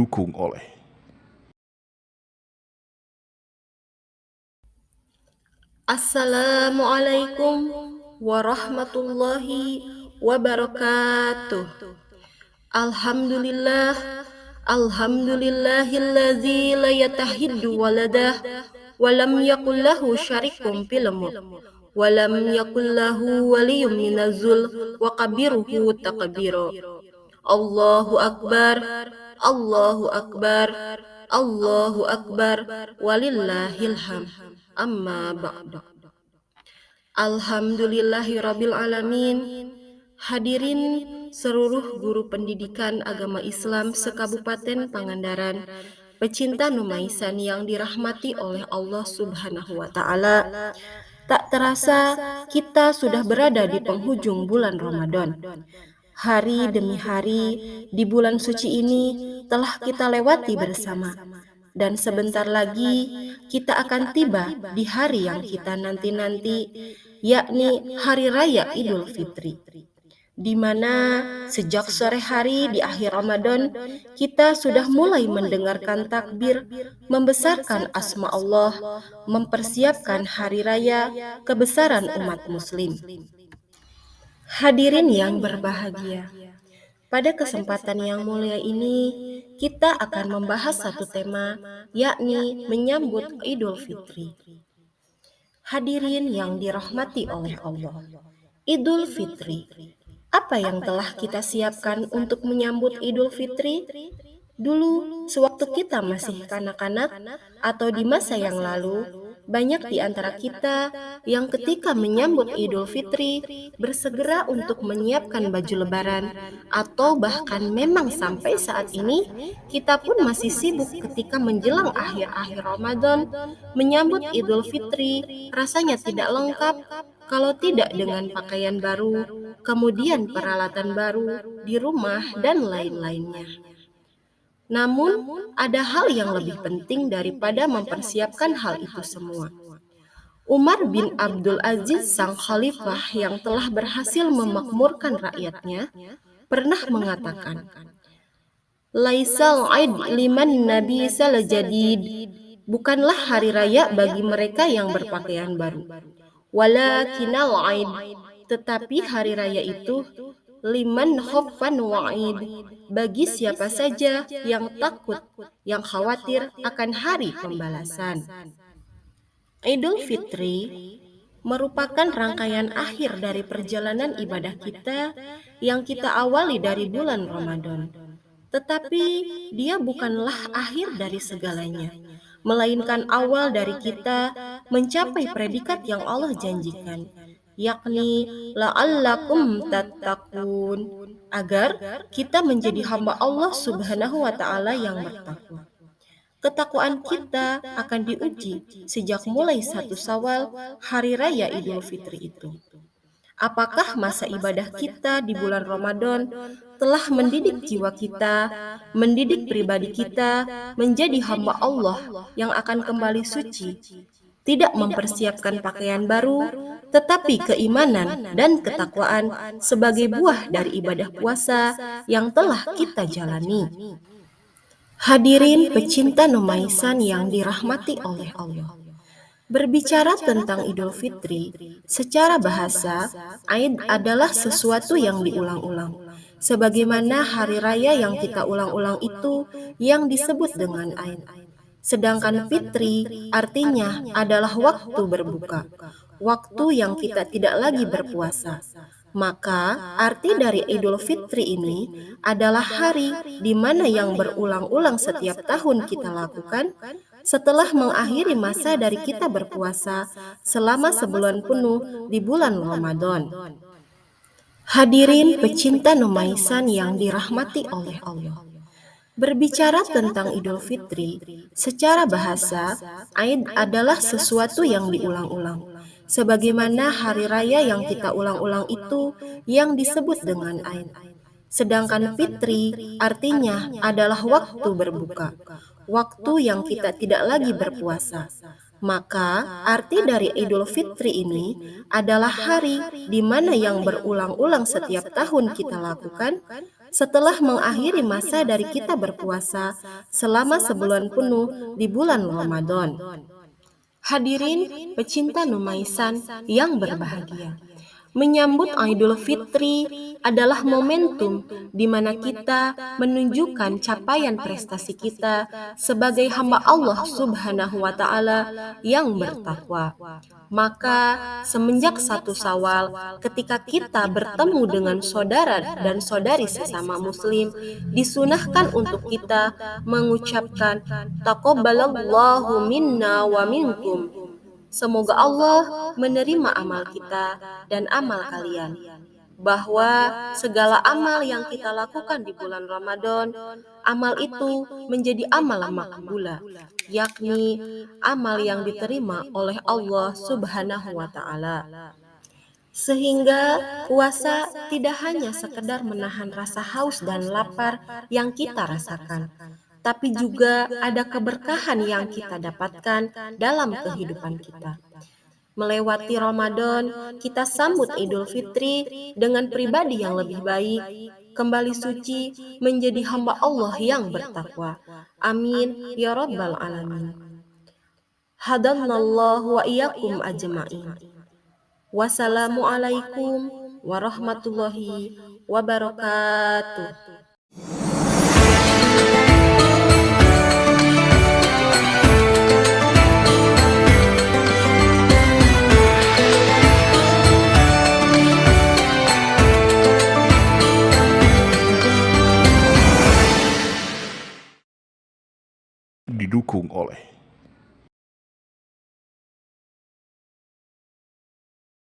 didukung oleh Assalamualaikum warahmatullahi wabarakatuh. Alhamdulillah, alhamdulillahilladzi la yatahiddu waladah wa lam yakul lahu syarikum fil mulk wa lam yakul lahu waliyyun minaz-zul wa kabiruhu takbira. Allahu akbar, Allahu akbar, Allahu akbar, walillahil hamd. Amma ba'du. Alhamdulillahirabbil alamin. Hadirin seluruh guru pendidikan agama Islam sekabupaten Pangandaran, pecinta Numaisan yang dirahmati oleh Allah Subhanahu wa taala. Tak terasa kita sudah berada di penghujung bulan Ramadan. Hari demi hari di bulan suci ini telah kita lewati bersama. Dan sebentar lagi kita akan tiba di hari yang kita nanti-nanti, yakni Hari Raya Idul Fitri. Di mana sejak sore hari di akhir Ramadan, kita sudah mulai mendengarkan takbir, membesarkan asma Allah, mempersiapkan hari raya kebesaran umat muslim. Hadirin yang berbahagia, pada kesempatan yang mulia ini, kita akan membahas satu tema, yakni menyambut Idul Fitri. Hadirin yang dirahmati oleh Allah, Idul Fitri. Apa yang telah kita siapkan untuk menyambut Idul Fitri? Dulu, sewaktu kita masih kanak-kanak atau di masa yang lalu, banyak di antara kita yang ketika menyambut Idul Fitri bersegera untuk menyiapkan baju lebaran, atau bahkan memang sampai saat ini kita pun masih sibuk ketika menjelang akhir-akhir Ramadan menyambut Idul Fitri. Rasanya tidak lengkap kalau tidak dengan pakaian baru, kemudian peralatan baru di rumah dan lain-lainnya. Namun, ada hal yang lebih penting daripada mempersiapkan hal itu semua. Umar bin Abdul Aziz sang khalifah yang telah berhasil memakmurkan rakyatnya pernah mengatakan, Laisal Aid liman nabi salajadid. Bukanlah hari raya bagi mereka yang berpakaian baru. Walakinal Aid, tetapi hari raya itu liman khaffan wa'id, bagi siapa saja yang takut, yang khawatir akan hari pembalasan. Idul Fitri merupakan rangkaian akhir dari perjalanan ibadah kita yang kita awali dari bulan Ramadan. Tetapi dia bukanlah akhir dari segalanya, melainkan awal dari kita mencapai predikat yang Allah janjikan, yakni la'allakum tattaqun, agar kita menjadi hamba Allah Subhanahu wa taala yang bertakwa. Ketakwaan kita akan diuji sejak mulai 1 Syawal, hari raya Idul Fitri itu. Apakah masa ibadah kita di bulan Ramadan telah mendidik jiwa kita, mendidik pribadi kita menjadi hamba Allah yang akan kembali suci, tidak mempersiapkan pakaian baru, tetapi keimanan dan ketakwaan sebagai buah dari ibadah puasa yang telah kita jalani. Hadirin pecinta Numaisan yang dirahmati oleh Allah. Berbicara tentang Idul Fitri, secara bahasa, Aid adalah sesuatu yang diulang-ulang. Sebagaimana hari raya yang kita ulang-ulang itu yang disebut dengan Aid. Sedangkan Fitri artinya adalah waktu berbuka, waktu yang kita tidak lagi berpuasa. Maka arti dari Idul Fitri ini adalah hari di mana yang berulang-ulang setiap tahun kita lakukan setelah mengakhiri masa dari kita berpuasa selama sebulan penuh di bulan Ramadan. Hadirin pecinta Numaisan yang dirahmati oleh Allah. Berbicara tentang Idul Fitri, secara bahasa, Aid adalah sesuatu yang diulang-ulang. Sebagaimana hari raya yang kita ulang-ulang itu yang disebut dengan Aid. Sedangkan Fitri artinya adalah waktu berbuka, waktu yang kita tidak lagi berpuasa. Maka arti dari Idul Fitri ini adalah hari di mana yang berulang-ulang setiap tahun kita lakukan setelah mengakhiri masa dari kita berpuasa selama sebulan penuh di bulan Ramadan. Hadirin pecinta Numaisan yang berbahagia, menyambut Idul Fitri adalah momentum di mana kita menunjukkan capaian prestasi kita sebagai hamba Allah Subhanahu wa Ta'ala yang bertakwa. Maka, semenjak 1 Syawal, ketika kita bertemu dengan saudara dan saudari sesama Muslim, disunahkan untuk kita mengucapkan Taqabbalallahu minna wa minkum. Semoga Allah menerima amal kita dan amal kalian. Bahwa segala amal yang kita lakukan di bulan Ramadan, amal itu menjadi amal makbulah, yakni amal yang diterima oleh Allah Subhanahu wa Ta'ala. Sehingga puasa tidak hanya sekedar menahan rasa haus dan lapar yang kita rasakan, tapi juga ada keberkahan yang kita dapatkan dalam kehidupan kita. Melewati Ramadan, kita sambut Idul Fitri dengan pribadi yang lebih baik, kembali suci menjadi hamba Allah yang bertakwa. Amin ya rabbal alamin. Hadanallahu wa iyyakum ajma'in. Wassalamualaikum warahmatullahi wabarakatuh. Didukung oleh